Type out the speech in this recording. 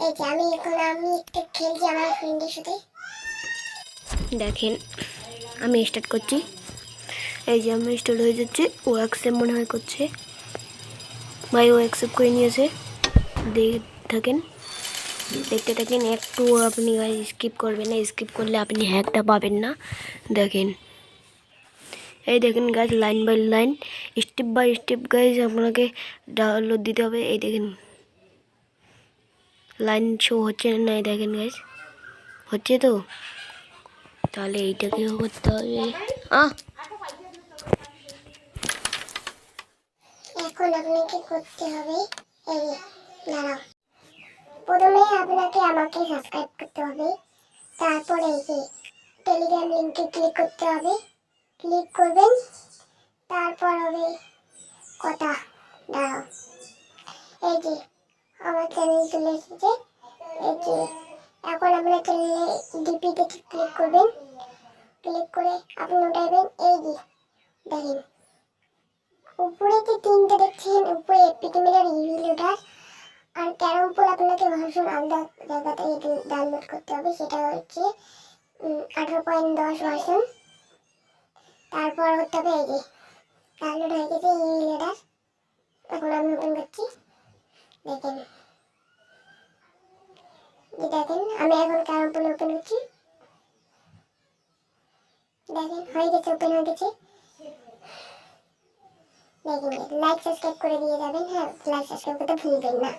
এই যে আমি একটু খেলছি আমার ফ্রেন্ডের সাথে। দেখেন আমি স্টার্ট করছি। এই যে আমি স্টার্ট হয়ে যাচ্ছে, ও অ্যাকসেপ্ট মনে হয় করছে। ভাই ও অ্যাকসেপ্ট করে নিয়েছে, দেখতে থাকেন। একটু আপনি গাইজ স্কিপ করবেন না, স্কিপ করলে আপনি হ্যাকটা পাবেন না। দেখেন এই দেখেন guys, line by line, step by step guys আপনাকে ডাউনলোড দিতে হবে। এই দেখেন লাইন শো হচ্ছে না, এই দেখেন গাইজ হচ্ছে তো, তাহলে এইটাকেও করতে হবে। এখন আপনাকে করতে হবে, এই দাঁড়াও, প্রথমে আপনাকে আমাকে সাবস্ক্রাইব করতে হবে, তারপরে এই যে টেলিগ্রাম লিঙ্কে ক্লিক করতে হবে, ক্লিক করবেন, তারপর হবে কথা। দাঁড়াও, এই যে আমার চ্যানেল চলে এসেছে। এই যে এখন আপনার চ্যানেলে ডিপিতে ক্লিক করবেন, ক্লিক করে আপনি উঠাইবেন। এই যে দেখেন উপরে যে তিনটে দেখছেন, উপরে এপিকে মিলার রিভিল ওঠার, আর ক্যারম পুল আপনাকে ভার্সন আলাদা জায়গা থেকে ডাউনলোড করতে হবে, সেটা হচ্ছে 18.10 ভার্সন। তারপর হতে হবে এই যে ডাউনলোড হয়ে গেছে রিভিল ওঠার। এখন আমি ওপেন করছি, দেখেন আমি এখন ক্যারম পুল ওপেন করছি। দেখেন হয়ে গেছে, ওপেন হয়ে গেছে। দেখেন লাইক সাবস্ক্রাইব করে দিয়ে যাবেন। হ্যাঁ, লাইক সাবস্ক্রাইব করতে ভুলবেন না।